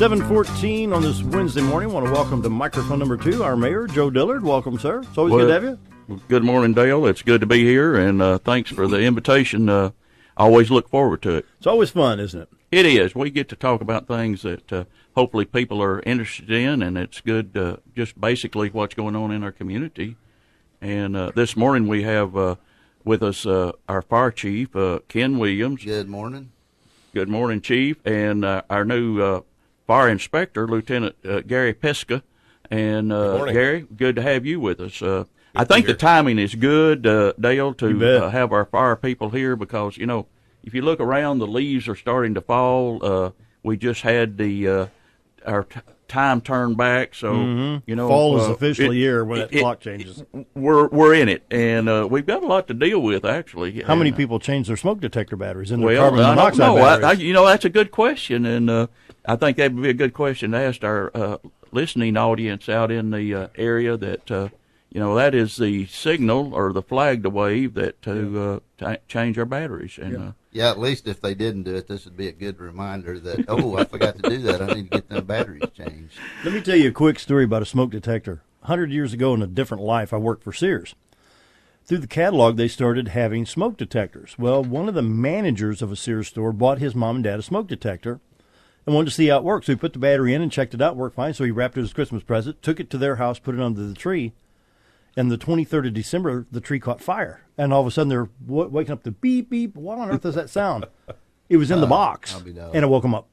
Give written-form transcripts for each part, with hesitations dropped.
7:14 on this Wednesday morning. I want to welcome to microphone number 2 our mayor, Joe Dillard. Welcome, sir. It's always good to have you. Good morning, Dale. It's good to be here, and thanks for the invitation. I always look forward to it. It's always fun, isn't it? It is. We get to talk about things that hopefully people are interested in, and it's good just basically what's going on in our community. And this morning we have with us our fire chief, Ken Williams. Good morning. Good morning, Chief, and our new fire inspector, Lieutenant Gary Pesca. And Gary, good to have you with us. I think the timing is good, Dale, to have our fire people here because, you know, if you look around, the leaves are starting to fall. We just had our time turned back, so you know, fall is officially here when that clock changes. We're in it, and we've got a lot to deal with actually. How many people change their smoke detector batteries in their carbon monoxide batteries? You know, that's a good question, and I think that would be a good question to ask our listening audience out in the area. That you know, that is the signal or the flag to wave that to change our batteries. And yeah, at least if they didn't do it, this would be a good reminder that, oh, I forgot to do that. I need to get them batteries changed. Let me tell you a quick story about a smoke detector. 100 years ago in a different life, I worked for Sears. Through the catalog, they started having smoke detectors. Well, one of the managers of a Sears store bought his mom and dad a smoke detector and wanted to see how it worked. So he put the battery in and checked it out. It worked fine. So he wrapped it as a Christmas present, took it to their house, put it under the tree. And the 23rd of December, the tree caught fire. And all of a sudden, they're waking up to beep, beep. What on earth is that sound? It was in the box, and it woke them up.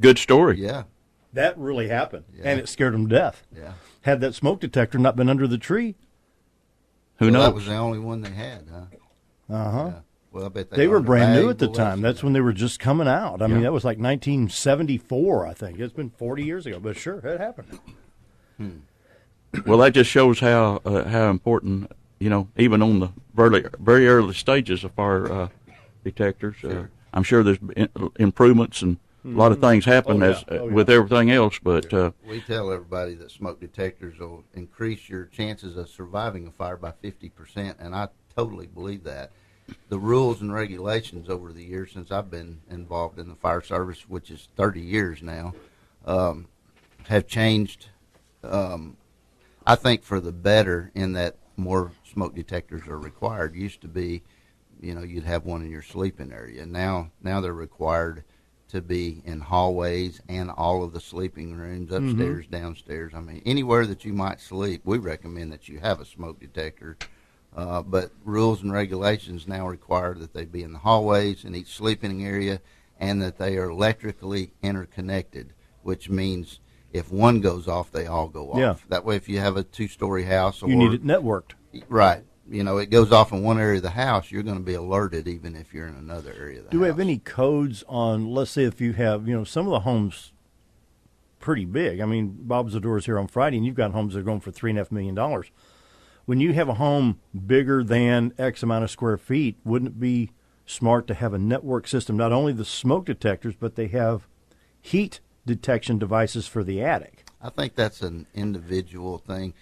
Good story. Yeah. That really happened, and it scared them to death. Yeah. Had that smoke detector not been under the tree, who knows? That was the only one they had, huh? Uh-huh. Yeah. Well, I bet they were brand new at the time. That's when they were just coming out. I mean, that was like 1974, I think. It's been 40 years ago, but sure, it happened. Well, that just shows how important, you know, even on the very early stages of fire detectors. Sure. I'm sure there's improvements and a lot of things happen with everything else. But we tell everybody that smoke detectors will increase your chances of surviving a fire by 50%, and I totally believe that. The rules and regulations over the years since I've been involved in the fire service, which is 30 years now, have changed. I think for the better in that more smoke detectors are required. Used to be, you know, you'd have one in your sleeping area. Now they're required to be in hallways and all of the sleeping rooms, upstairs, downstairs. I mean, anywhere that you might sleep, we recommend that you have a smoke detector. But rules and regulations now require that they be in the hallways in each sleeping area and that they are electrically interconnected, which means if one goes off, they all go off. Yeah. That way, if you have a 2-story house, You need it networked. Right. You know, it goes off in one area of the house, you're going to be alerted even if you're in another area of the house. Do we have any codes on, let's say if you have, you know, some of the homes pretty big. I mean, Bob's the Doors here on Friday, and you've got homes that are going for $3.5 million. When you have a home bigger than X amount of square feet, wouldn't it be smart to have a network system, not only the smoke detectors, but they have heat detection devices for the attic? I think that's an individual thing.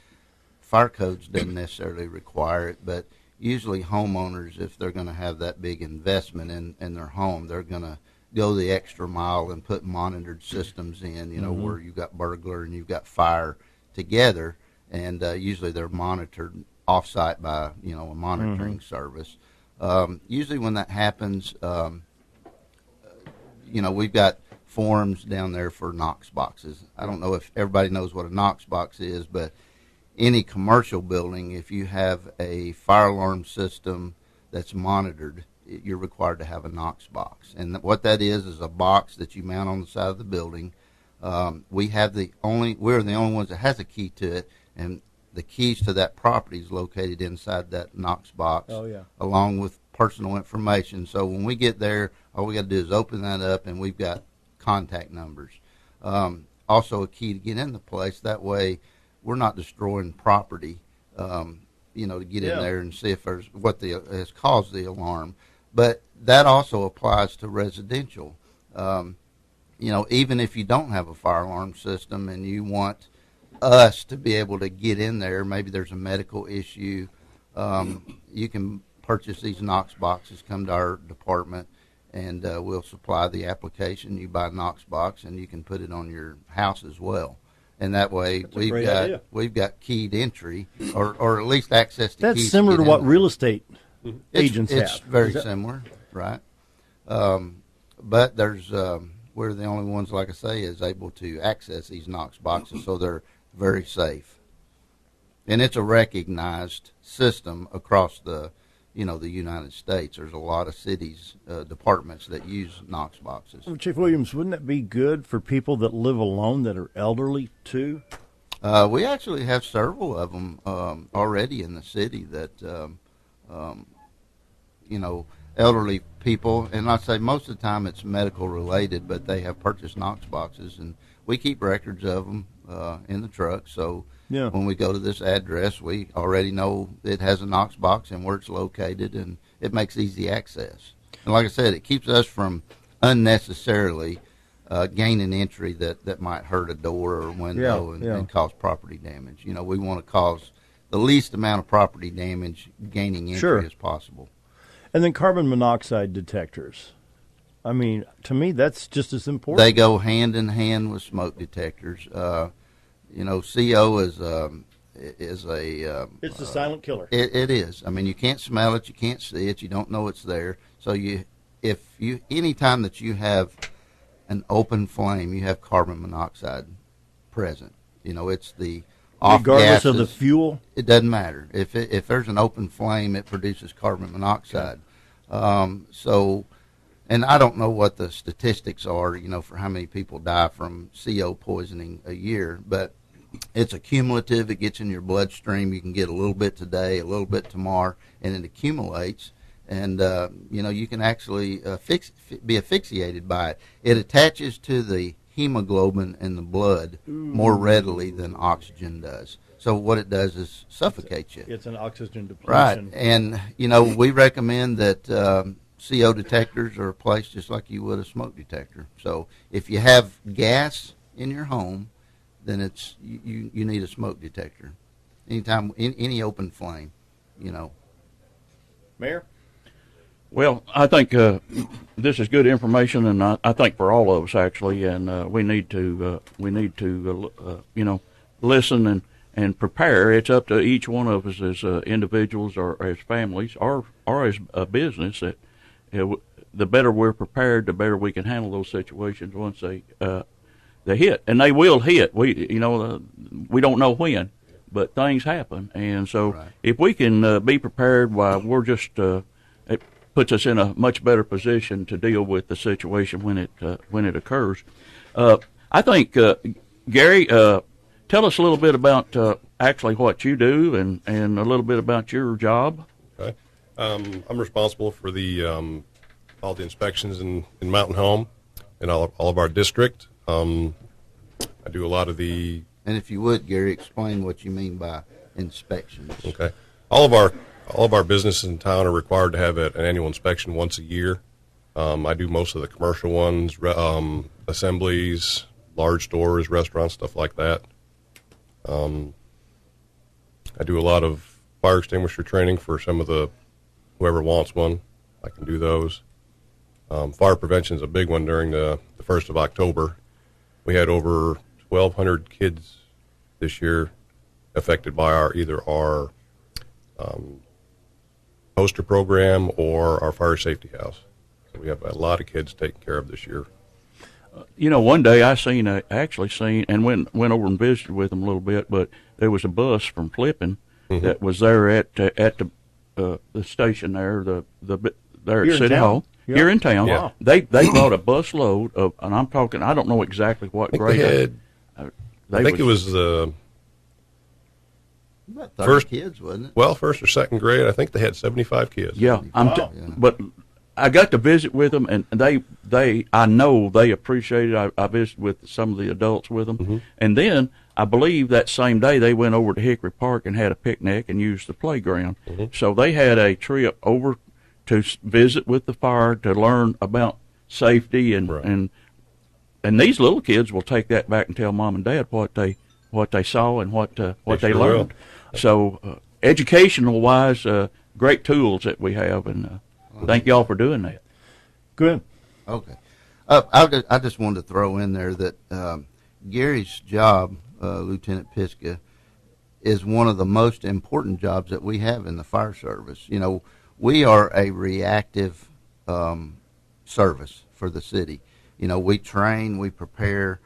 Fire codes doesn't necessarily require it, but usually homeowners, if they're going to have that big investment in their home, they're going to go the extra mile and put monitored systems in, you know, where you've got burglar and you've got fire together, and usually they're monitored off-site by, you know, a monitoring service. Usually when that happens, you know, we've got forms down there for Knox boxes. I don't know if everybody knows what a Knox box is, but any commercial building, if you have a fire alarm system that's monitored, you're required to have a Knox box. And what that is a box that you mount on the side of the building. We're the only ones that has a key to it, and the keys to that property is located inside that Knox box, along with personal information. So when we get there, all we got to do is open that up, and we've got contact numbers. Also a key to get in the place. That way we're not destroying property, you know, to get in there and see if there's what has caused the alarm. But that also applies to residential. You know, even if you don't have a fire alarm system and you want us to be able to get in there, maybe there's a medical issue, you can purchase these Knox boxes, come to our department, and we'll supply the application. You buy a Knox box, and you can put it on your house as well. And that way, we've got keyed entry, or at least access to. That's keys similar to what in. real estate agents have. It's very similar, right? But there's we're the only ones, like I say, is able to access these Knox boxes, so they're very safe. And it's a recognized system across the United States. There's a lot of cities, departments that use Knox boxes. Well, Chief Williams, wouldn't that be good for people that live alone that are elderly too? We actually have several of them already in the city that, elderly people, and I say most of the time it's medical related, but they have purchased Knox boxes, and we keep records of them in the truck. So when we go to this address, we already know it has a Knox box and where it's located, and it makes easy access. And like I said, it keeps us from unnecessarily gaining entry that might hurt a door or a window and cause property damage. We want to cause the least amount of property damage gaining entry as possible. And then carbon monoxide detectors. I mean, to me, that's just as important. They go hand in hand with smoke detectors. CO is a. It's the silent killer. It is. I mean, you can't smell it, you can't see it, you don't know it's there. So anytime that you have an open flame, you have carbon monoxide present. It's the off regardless gases. of the fuel. It doesn't matter if there's an open flame, it produces carbon monoxide. And I don't know what the statistics are, for how many people die from CO poisoning a year, but it's accumulative. It gets in your bloodstream. You can get a little bit today, a little bit tomorrow, and it accumulates. And, you can actually be asphyxiated by it. It attaches to the hemoglobin in the blood more readily than oxygen does. So what it does is suffocate you. It's an oxygen depletion. Right. And, we recommend that CO detectors are placed just like you would a smoke detector. So if you have gas in your home, then it's you need a smoke detector. Anytime, any open flame, Mayor? Well, I think this is good information, and I think for all of us actually, and we need to listen and prepare. It's up to each one of us as individuals or as families or as a business that the better we're prepared, the better we can handle those situations once they hit, and they will hit. We don't know when, but things happen, and so if we can be prepared while we're just it puts us in a much better position to deal with the situation when it occurs. I think Gary, tell us a little bit about actually what you do and a little bit about your job. Okay, I'm responsible for all the inspections in Mountain Home and all of our district. I do a lot of the. And if you would, Gary, explain what you mean by inspections. Okay, all of our businesses in town are required to have an annual inspection once a year. I do most of the commercial ones, assemblies, large stores, restaurants, stuff like that. I do a lot of fire extinguisher training for some of whoever wants one. I can do those. Fire prevention is a big one during the 1st of October. We had over 1,200 kids this year affected by either our poster program or our fire safety house. So we have a lot of kids taken care of this year. One day I actually seen and went over and visited with them a little bit, but there was a bus from Flippin that was there at the station there, there at City Hall. Yep. Here in town. Yeah. They brought a busload of, and I'm talking, I don't know exactly what grade. I think it was about 30 kids, wasn't it? Well, first or second grade, I think they had 75 kids. Yeah, but I got to visit with them, and I know they appreciate it. I visited with some of the adults with them, and then I believe that same day they went over to Hickory Park and had a picnic and used the playground. So they had a trip over to visit with the fire to learn about safety and these little kids will take that back and tell mom and dad what they saw and what they learned. So educational wise, great tools that we have, and thank y'all for doing that. Go ahead. Okay. I just wanted to throw in there that Gary's job, Lieutenant Piska, is one of the most important jobs that we have in the fire service. You know, we are a reactive service for the city. You know, we train, we prepare,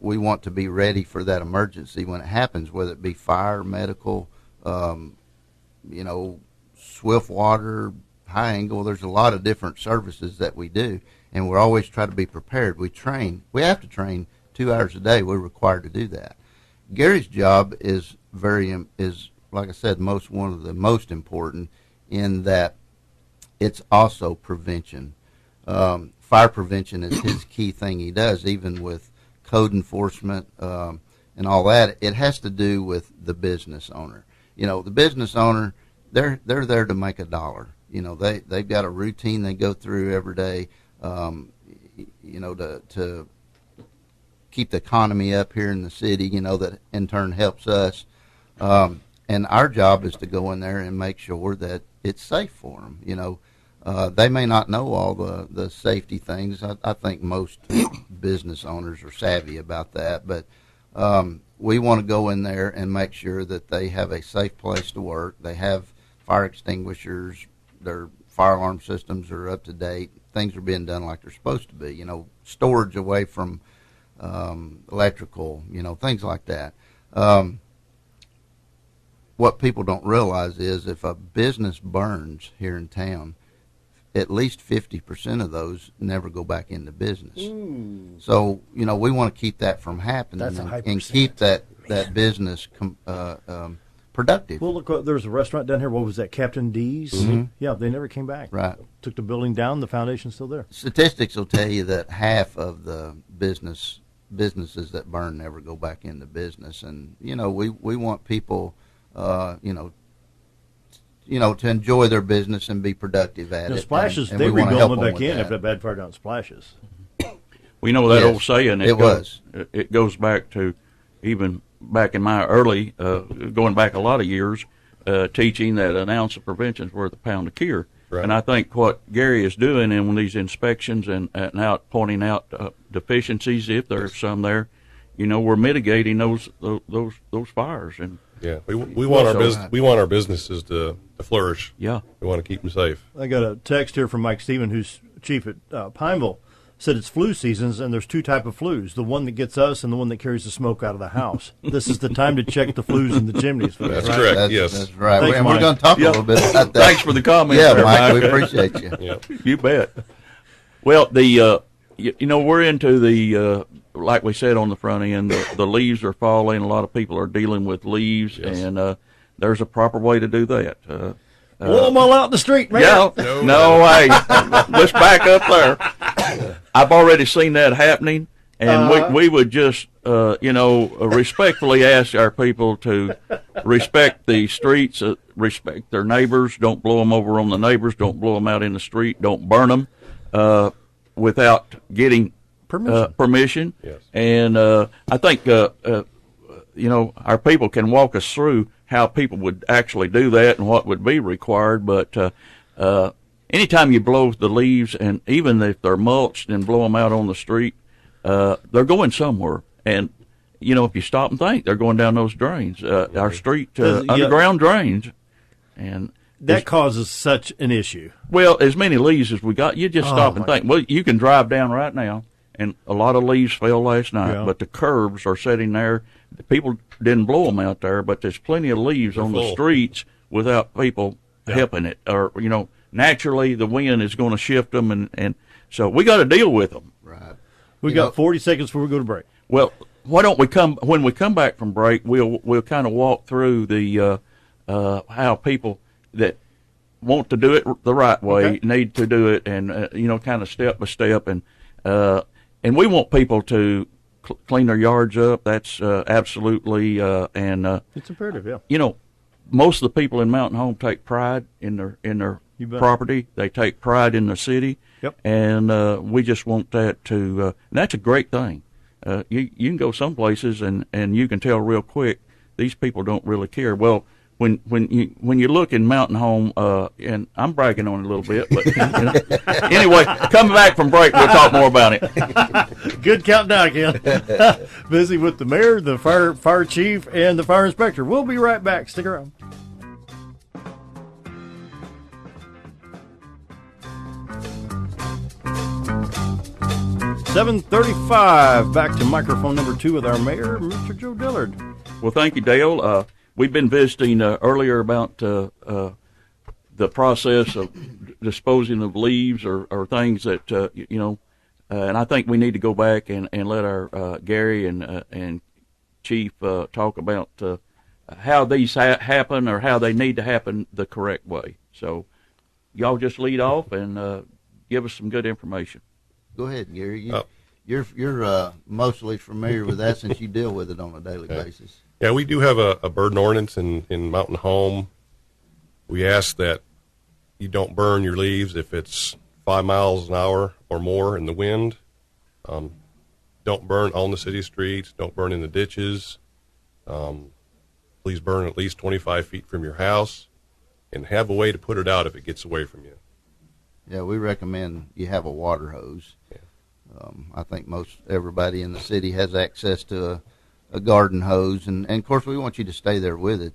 we want to be ready for that emergency when it happens, whether it be fire, medical, you know, swift water, high angle. There's a lot of different services that we do, and we're always trying to be prepared. We train. We have to train 2 hours a day. We're required to do that. Gary's job is like I said, one of the most important in that it's also prevention. Fire prevention is his key thing he does, even with code enforcement and all that. It has to do with the business owner. You know, the business owner, they're there to make a dollar. You know, they've got a routine they go through every day, you know, to keep the economy up here in the city, you know, that in turn helps us. And our job is to go in there and make sure that it's safe for them. You know, they may not know all the safety things. I think most business owners are savvy about that, but we want to go in there and make sure that they have a safe place to work. They have fire extinguishers. Their fire alarm systems are up to date. Things are being done like they're supposed to be. You know, storage away from electrical, you know, things like that. What people don't realize is if a business burns here in town, at least 50% of those never go back into business. So, you know, we want to keep that from happening and keep that business productive. Well, look, there's a restaurant down here. What was that, Captain D's? Mm-hmm. Yeah, they never came back. Right. Took the building down. The foundation's still there. Statistics will tell you that half of the businesses that burn never go back into business. And, you know, we want people, you know, to enjoy their business and be productive at it. Splashes, and they we wanna rebuild help them back with in that. if that bad fire down Splashes. We know that Yes, old saying. It goes back to even back in my early, going back a lot of years, teaching that an ounce of prevention is worth a pound of cure. Right. And I think what Gary is doing in these inspections and out pointing out deficiencies, if there's some there, you know, we're mitigating those fires. And Yeah, we want our businesses to flourish. yeah, We want to keep them safe. I got a text here from Mike Stephen, who's chief at Pineville. Said it's flu seasons, and there's two type of flues: the one that gets us, and the one that carries the smoke out of the house. This is the time to check the flues in the chimneys. That's right? correct. Yes, That's right. Thanks, We're Mike. going to talk a little bit about that. Thanks for the comment. Yeah, there, Mike, we appreciate you. Yeah. You bet. Well, you know, we're into the like we said on the front end, the leaves are falling. A lot of people are dealing with leaves, Yes. and there's a proper way to do that. Blow them all out in the street, man. Yeah, no way. Let's back up there. I've already seen that happening, and we would just, you know, respectfully ask our people to respect the streets, respect their neighbors. Don't blow them over on the neighbors. Don't blow them out in the street. Don't burn them without getting permission. Yes. And I think, you know, our people can walk us through how people would actually do that and what would be required. But anytime you blow the leaves, and even if they're mulched and blow them out on the street, they're going somewhere. And, you know, if you stop and think, they're going down those drains, our street underground drains. And That causes such an issue. well, as many leaves as we got, you just stop and think. Well, you can drive down right now, and a lot of leaves fell last night, but the curbs are sitting there. The people didn't blow them out there, but there's plenty of leaves on the streets without people helping it. Or, you know, naturally the wind is going to shift them, and so we got to deal with them. Right. We got 40 seconds before we go to break. Well, why don't we when we come back from break, we'll kind of walk through the how people that want to do it the right way need to do it, and you know, kind of step by step, and we want people to clean their yards up. That's absolutely and It's imperative, yeah. you know, most of the people in Mountain Home take pride in their property. They take pride in the city. Yep. And we just want that to. And that's a great thing. You can go some places and you can tell real quick these people don't really care. Well, when you look in Mountain Home, and I'm bragging on it a little bit, but anyway, coming back from break, we'll talk more about it. Good countdown again. Busy with the mayor, the fire chief, and the fire inspector. We'll be right back. Stick around. $7:35. Back to microphone number 2 with our mayor, Mr. Joe Dillard. Well, thank you, Dale. We've been visiting earlier about the process of disposing of leaves or things that and I think we need to go back and let our Gary and Chief talk about how these happen or how they need to happen the correct way. So, y'all just lead off and give us some good information. Go ahead, Gary. You're mostly familiar with that since you deal with it on a daily basis. Yeah, we do have a burn ordinance in Mountain Home. We ask that you don't burn your leaves if it's 5 miles an hour or more in the wind. Don't burn on the city streets. Don't burn in the ditches. Please burn at least 25 feet from your house, and have a way to put it out if it gets away from you. Yeah, we recommend you have a water hose. Yeah. I think most everybody in the city has access to a garden hose, and of course we want you to stay there with it.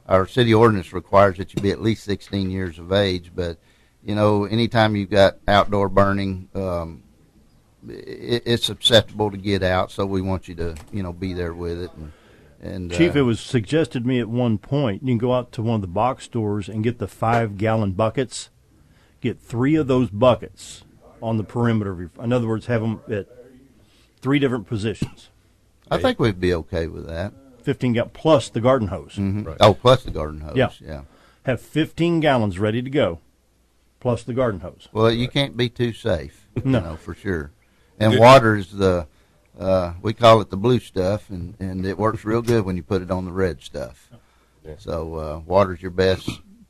Our city ordinance requires that you be at least 16 years of age, but anytime you've got outdoor burning, it's susceptible to get out, so we want you to be there with it. And Chief, it was suggested to me at one point you can go out to one of the box stores and get the 5-gallon buckets. Get 3 of those buckets on the perimeter of your. In other words, have them at 3 different positions. I think we'd be okay with that. 15 gallons plus the garden hose. Mm-hmm. Right. Oh, plus the garden hose. Yeah. Have 15 gallons ready to go, plus the garden hose. Well, you can't be too safe. No, for sure. And water is we call it the blue stuff, and it works real good when you put it on the red stuff. Yeah. So water's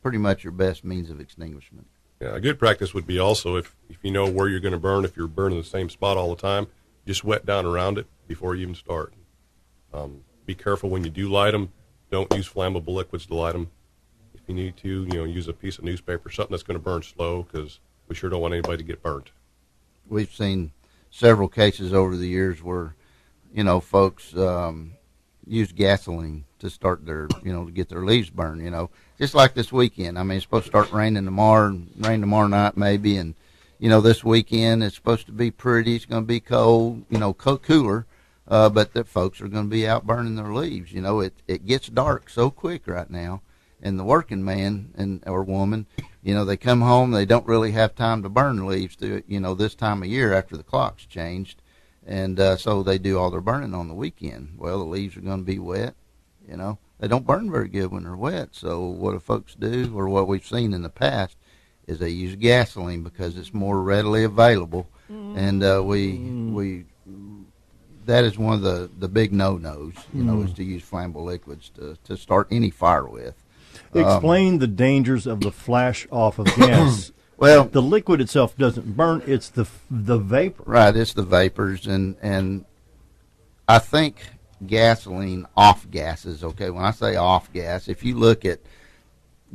pretty much your best means of extinguishment. Yeah, a good practice would be also if you know where you're going to burn, if you're burning the same spot all the time, just wet down around it before you even start. Be careful when you do light them. Don't use flammable liquids to light them. If you need to, use a piece of newspaper, something that's going to burn slow, because we sure don't want anybody to get burnt. We've seen several cases over the years where, folks use gasoline to start their, to get their leaves burned, Just like this weekend. I mean, it's supposed to start raining tomorrow night maybe, and, this weekend it's supposed to be pretty. It's going to be cold, cooler, but the folks are going to be out burning their leaves. It gets dark so quick right now, and the working man or woman, they come home, they don't really have time to burn leaves this time of year after the clock's changed, and so they do all their burning on the weekend. Well, the leaves are going to be wet. They don't burn very good when they're wet. So what do folks do, or what we've seen in the past, is they use gasoline because it's more readily available, and we that is one of the big no-nos, is to use flammable liquids to start any fire with. Explain the dangers of the flash off of gas. Well, the liquid itself doesn't burn; it's the vapor. Right, it's the vapors, and I think gasoline off gases. Okay, when I say off gas, if you look at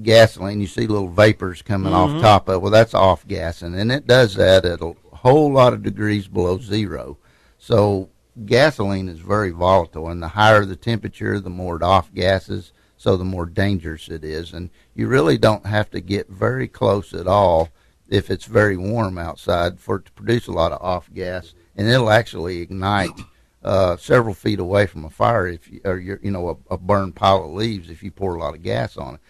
gasoline, you see little vapors coming off top of it. Well, that's off gassing, and it does that at a whole lot of degrees below zero. So gasoline is very volatile, and the higher the temperature, the more it off gases, so the more dangerous it is. And you really don't have to get very close at all if it's very warm outside for it to produce a lot of off gas, and it'll actually ignite several feet away from a fire a burned pile of leaves if you pour a lot of gas on it,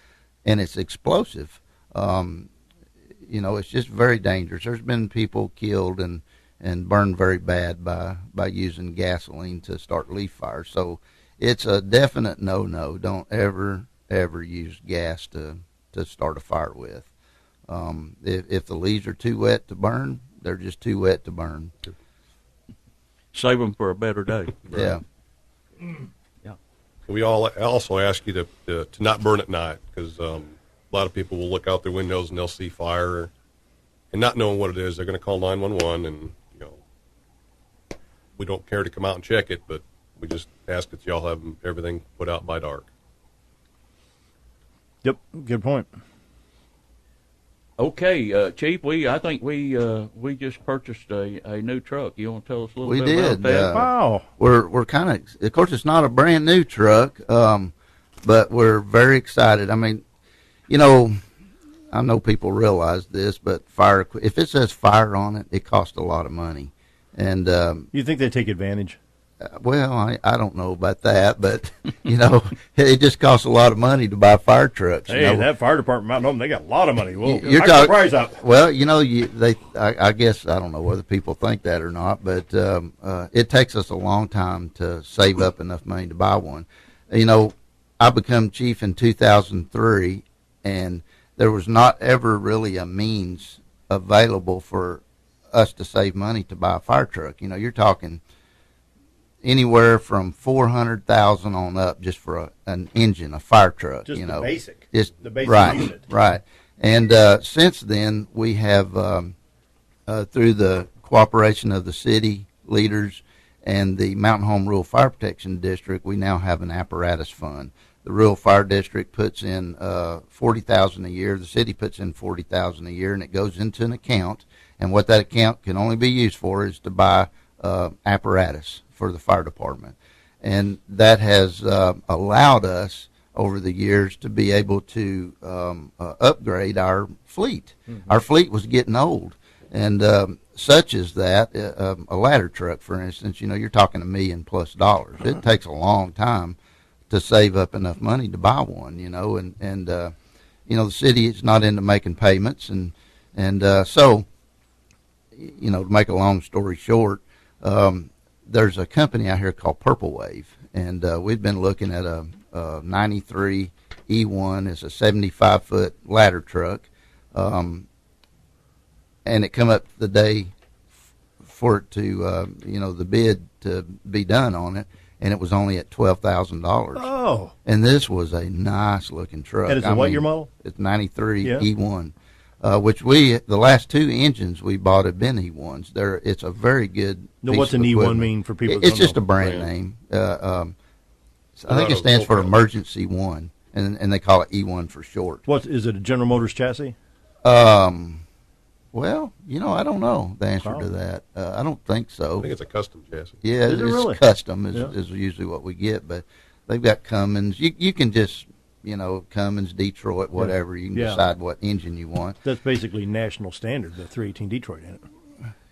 and it's explosive. It's just very dangerous. There's been people killed and burned very bad by using gasoline to start leaf fires. So it's a definite no-no. Don't ever use gas to start a fire with. If the leaves are too wet to burn, they're just too wet to burn. Save them for a better day. Yeah. Yeah. We all also ask you to not burn at night, because a lot of people will look out their windows and they'll see fire, and not knowing what it is, they're going to call 911, and we don't care to come out and check it, but we just ask that y'all have everything put out by dark. Yep, good point. Okay, Chief, I think we just purchased a new truck. You want to tell us a little bit about that? Wow. We're kind of course, it's not a brand new truck, but we're very excited. I mean, I know people realize this, but if it says fire on it, it costs a lot of money. And you think they take advantage? Well, I don't know about that, but it just costs a lot of money to buy fire trucks. Hey, that fire department, Mount Hope, they got a lot of money. Well, you're talking the price up. Well, I guess I don't know whether people think that or not, but it takes us a long time to save up enough money to buy one. I become chief in 2003, and there was not ever really a means available for us to save money to buy a fire truck. You're talking anywhere from $400,000 on up just for an engine, a fire truck. Just the basic. Just the basic right, unit. Right. And since then, we have through the cooperation of the city leaders and the Mountain Home Rural Fire Protection District, we now have an apparatus fund. The Rural Fire District puts in $40,000 a year. The city puts in $40,000 a year, and it goes into an account. And what that account can only be used for is to buy apparatus for the fire department. And that has allowed us over the years to be able to upgrade our fleet. Mm-hmm. Our fleet was getting old. And such as that, a ladder truck, for instance, you're talking $1 million+ dollars. It takes a long time to save up enough money to buy one, and the city is not into making payments. And so, to make a long story short, there's a company out here called Purple Wave, and we've been looking at a 93 E1. It's a 75-foot ladder truck, and it come up the day for it to, the bid to be done on it, and it was only at $12,000. Oh. And this was a nice-looking truck. And it's what year model? It's 93 E1. Which the last two engines we bought have been E1s. It's a very good. Now, what's an E1 mean for people? It's just a brand name. I think it stands for Emergency One, and they call it E1 for short. What is it? A General Motors chassis? Well, I don't know the answer to that. I don't think so. I think it's a custom chassis. Yeah, it's really? Custom is usually what we get, but they've got Cummins. You can just. Cummins, Detroit, whatever. You can decide what engine you want. That's basically national standard, the 318 Detroit in it.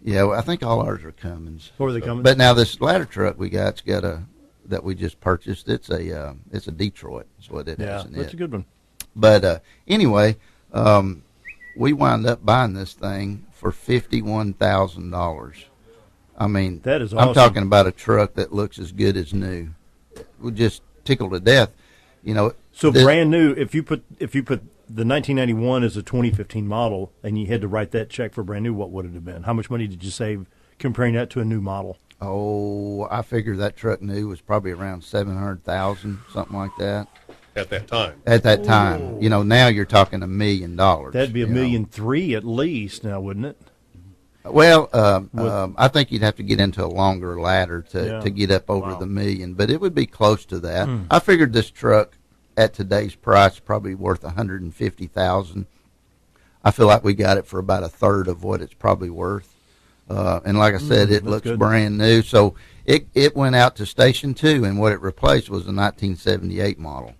Yeah, well, I think all ours are Cummins. Or are they Cummins? But now this ladder truck that we just purchased, it's a Detroit. That's what it is. Yeah, that's a good one. But anyway, we wound up buying this thing for $51,000. I mean, that is awesome. I'm talking about a truck that looks as good as new. We just tickled to death. So brand new. If you put the 1991 as a 2015 model, and you had to write that check for brand new, what would it have been? How much money did you save comparing that to a new model? Oh, I figure that truck new was probably around $700,000, something like that. At that time. At that time, now you're talking $1 million. That'd be $1.3 million at least, now, wouldn't it? Well, I think you'd have to get into a longer ladder to get up over the $1 million, but it would be close to that. I figured this truck at today's price probably worth $150,000. I feel like we got it for about a third of what it's probably worth. And like I said, it looks brand new. So it went out to Station 2, and what it replaced was a 1978 model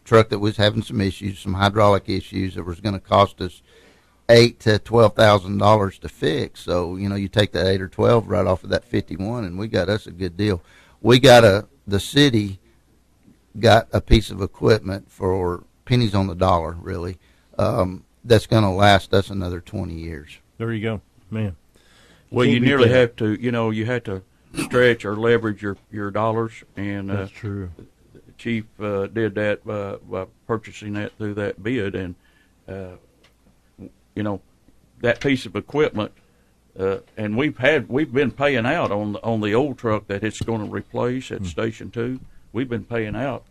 truck that was having some issues, some hydraulic issues that was going to cost us $8,000 to $12,000 to fix. So you take that 8 or 12 right off of that 51, and we got us a good deal. The city got a piece of equipment for pennies on the dollar, really. That's going to last us another 20 years. There you go, man. Well, you nearly have to. You have to stretch or leverage your dollars, and that's true. The chief did that by purchasing that through that bid, and that piece of equipment, and we've been paying out on the old truck that it's going to replace at Station 2. We've been paying out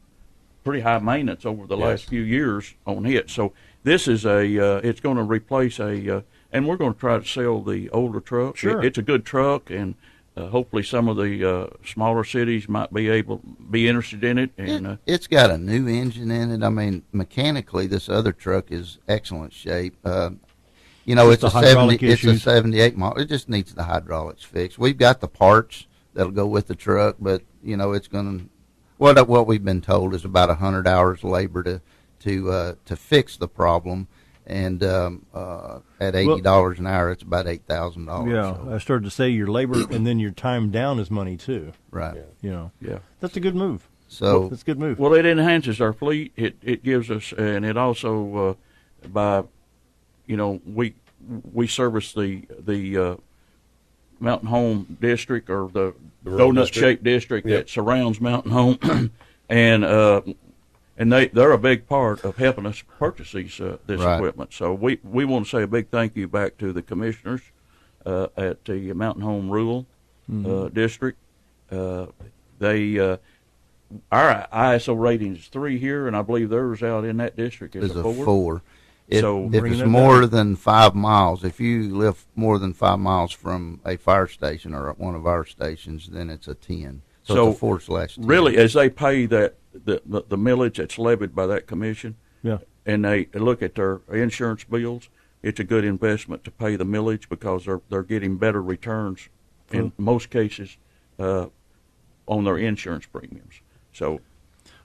pretty high maintenance over the last few years on it. So this is it's going to replace and we're going to try to sell the older truck. Sure. It's a good truck, and hopefully some of the smaller cities might be interested in it. And it's got a new engine in it. I mean, mechanically, this other truck is excellent shape. It's a 78 model. It just needs the hydraulics fixed. We've got the parts that'll go with the truck, but it's going to. What we've been told is about 100 hours labor to fix the problem, and at $80 an hour, it's about $8,000. Yeah, so. I started to say your labor and then your time down is money too. Right. Yeah. Yeah. That's a good move. So that's a good move. Well, it enhances our fleet. It gives us, and it also we service the Mountain Home district, or the donut-shaped district that surrounds Mountain Home, and they're a big part of helping us purchase this equipment. So we want to say a big thank you back to the commissioners at the Mountain Home Rural District. Our ISO rating is 3 here, and I believe theirs out in that district is a 4. If it's more than 5 miles, if you live more than 5 miles from a fire station or one of our stations, then it's a 10. So it's a 4/10. Really, as they pay the millage that's levied by that commission, and they look at their insurance bills, it's a good investment to pay the millage because they're getting better returns in most cases on their insurance premiums. So.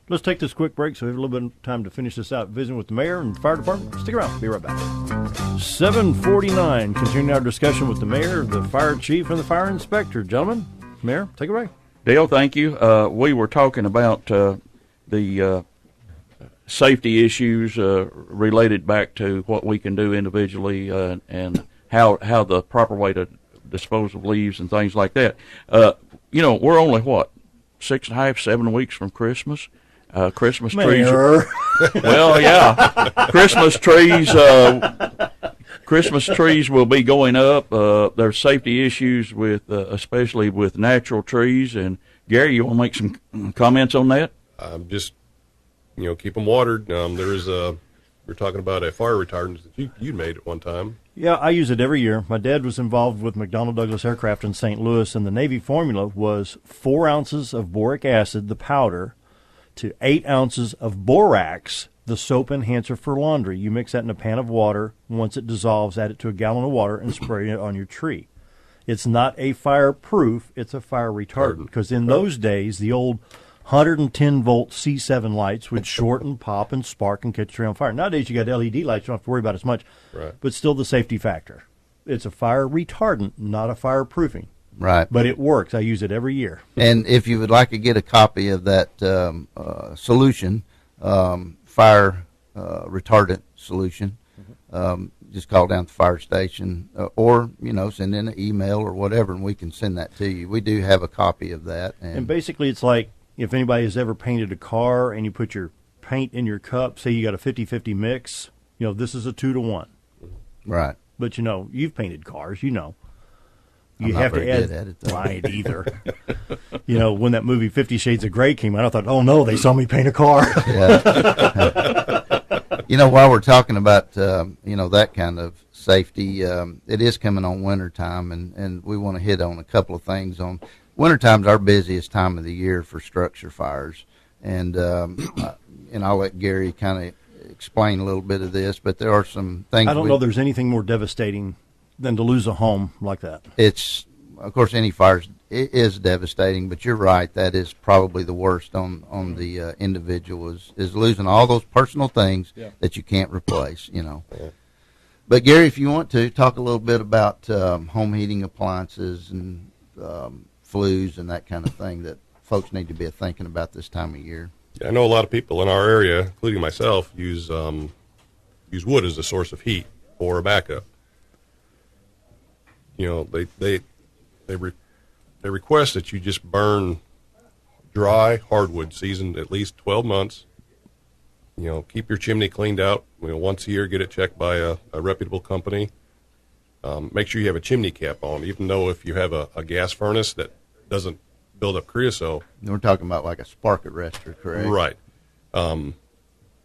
Let's take this quick break so we have a little bit of time to finish this out, visiting with the mayor and the fire department. Stick around. Be right back. 7:49, continuing our discussion with the mayor, the fire chief, and the fire inspector. Gentlemen, Mayor, take it away. Dale, thank you. We were talking about the safety issues related back to what we can do individually and how the proper way to dispose of leaves and things like that. We're only, 6.5, 7 weeks from Christmas? Christmas trees. Well, yeah. Christmas trees will be going up. There's safety issues with, especially with natural trees. And Gary, you want to make some comments on that? Just, keep them watered. We're talking about a fire retardant that you made at one time. Yeah, I use it every year. My dad was involved with McDonnell Douglas Aircraft in St. Louis, and the Navy formula was 4 ounces of boric acid, the powder, to 8 ounces of borax, the soap enhancer for laundry. You mix that in a pan of water. Once it dissolves, add it to a gallon of water and spray it on your tree. It's not a fireproof, it's a fire retardant, because in those days, the old 110-volt C7 lights would short and pop and spark and catch your tree on fire. Nowadays, you got LED lights, you don't have to worry about as much, but still the safety factor. It's a fire retardant, not a fireproofing. Right. But it works. I use it every year. And if you would like to get a copy of that solution, fire retardant solution, just call down to the fire station or, send in an email or whatever, and we can send that to you. We do have a copy of that. And basically it's like if anybody has ever painted a car and you put your paint in your cup, say you got a 50-50 mix, this is a 2-to-1. Right. But, you've painted cars, You I'm have not to very add. good at it, though. I ain't either. When that movie 50 Shades of Grey came out, I thought, oh no, they saw me paint a car. Yeah. While we're talking about that kind of safety, it is coming on wintertime, and we want to hit on a couple of things. On wintertime's our busiest time of the year for structure fires, and I'll let Gary kind of explain a little bit of this, but there are some things. I don't know there's anything more devastating than to lose a home like that. It's, of course, any fire is devastating, but you're right. That is probably the worst on the individual is losing all those personal things that you can't replace, Yeah. But, Gary, if you want to, talk a little bit about home heating appliances and flues and that kind of thing that folks need to be thinking about this time of year. Yeah, I know a lot of people in our area, including myself, use wood as a source of heat or a backup. They request that you just burn dry hardwood, seasoned at least 12 months. Keep your chimney cleaned out. Once a year, get it checked by a reputable company. Make sure you have a chimney cap on, even though if you have a gas furnace that doesn't build up creosote. We're talking about like a spark arrestor, correct? Right. At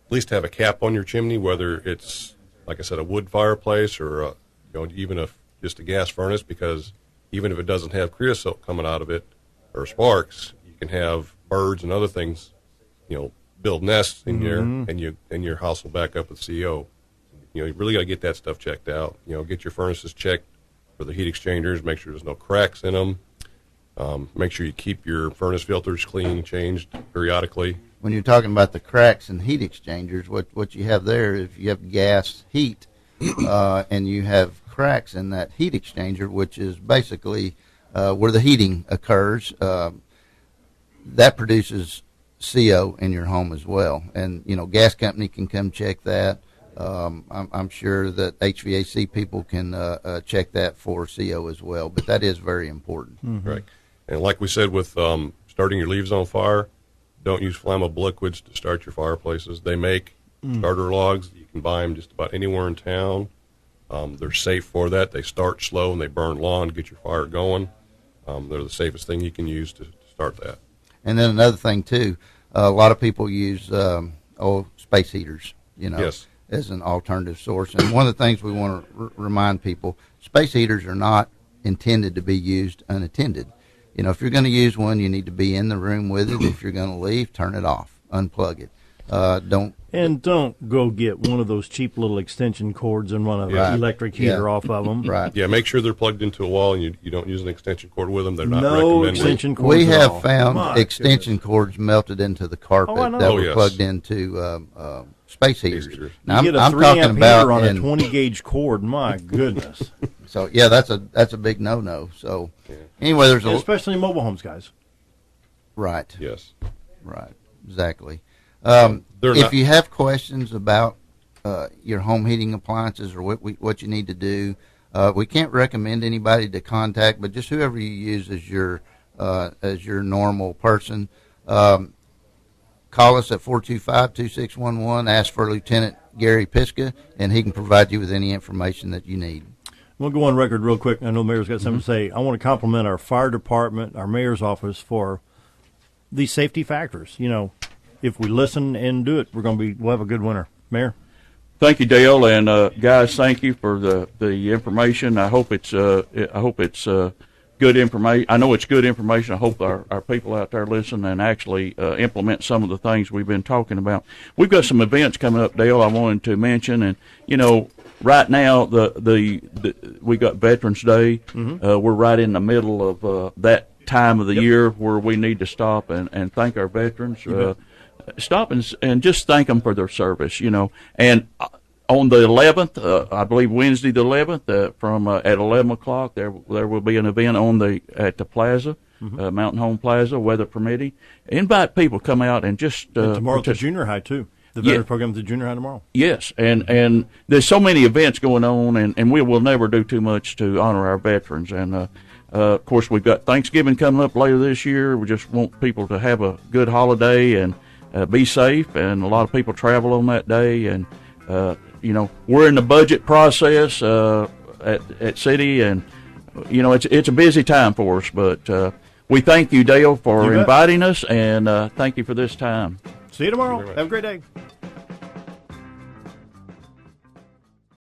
least have a cap on your chimney, whether it's, like I said, a wood fireplace or even just a gas furnace, because even if it doesn't have creosote coming out of it or sparks, you can have birds and other things, build nests in there, and your house will back up with CO. You really got to get that stuff checked out. Get your furnaces checked for the heat exchangers. Make sure there's no cracks in them. Make sure you keep your furnace filters clean, changed periodically. When you're talking about the cracks and heat exchangers, what you have there is you have gas heat, and you have cracks in that heat exchanger, which is basically where the heating occurs. That produces CO in your home as well, and gas company can come check that. I'm sure that HVAC people can check that for CO as well, but that is very important. Mm-hmm. Right. And like we said with starting your leaves on fire, don't use flammable liquids to start your fireplaces. They make starter logs. You can buy them just about anywhere in town. They're safe for that. They start slow and they burn long to get your fire going. They're the safest thing you can use to start that. And then another thing, too, a lot of people use space heaters, Yes. as an alternative source. And one of the things we want to remind people, space heaters are not intended to be used unattended. If you're going to use one, you need to be in the room with it. If you're going to leave, turn it off, unplug it. Don't go get one of those cheap little extension cords and run an electric heater off of them. Right. Yeah, make sure they're plugged into a wall and you don't use an extension cord with them. They're not no recommended. Extension cords We at have all. found My extension goodness. cords melted into the carpet I know. that Oh, were yes. plugged into space heaters. heaters. Now, You get a I'm 3 amp talking heater about on a in- 20 gauge cord. My goodness. So yeah, that's a big no. So anyway, there's Especially in mobile homes, guys. right. Yes. Right, exactly. They're If not- you have questions about your home heating appliances or what you need to do, we can't recommend anybody to contact, but just whoever you use as your normal person. Call us at 425-2611, ask for Lieutenant Gary Piska, and he can provide you with any information that you need. We'll go on record real quick. I know the mayor's got something to say. I want to compliment our fire department, our mayor's office for these safety factors. If we listen and do it, we'll have a good winter. Mayor? Thank you, Dale, and guys, thank you for the information. I hope it's good information. I know it's good information. I hope our people out there listen and actually implement some of the things we've been talking about. We've got some events coming up, Dale, I wanted to mention, and right now we got Veterans Day. We're right in the middle of that time of the year where we need to stop and thank our veterans. Stop and just thank them for their service, And on the 11th, I believe Wednesday the 11th, from at 11 o'clock, there will be an event at the plaza, Mountain Home Plaza, weather permitting. Invite people to come out and just And tomorrow at the junior high, too. The veteran program at the junior high tomorrow. Yes, and there's so many events going on, and we will never do too much to honor our veterans. And of course, we've got Thanksgiving coming up later this year. We just want people to have a good holiday and be safe. And a lot of people travel on that day. And we're in the budget process at City, and it's a busy time for us. But we thank you, Dale, for inviting us, and thank you for this time. See you tomorrow. Have a great day.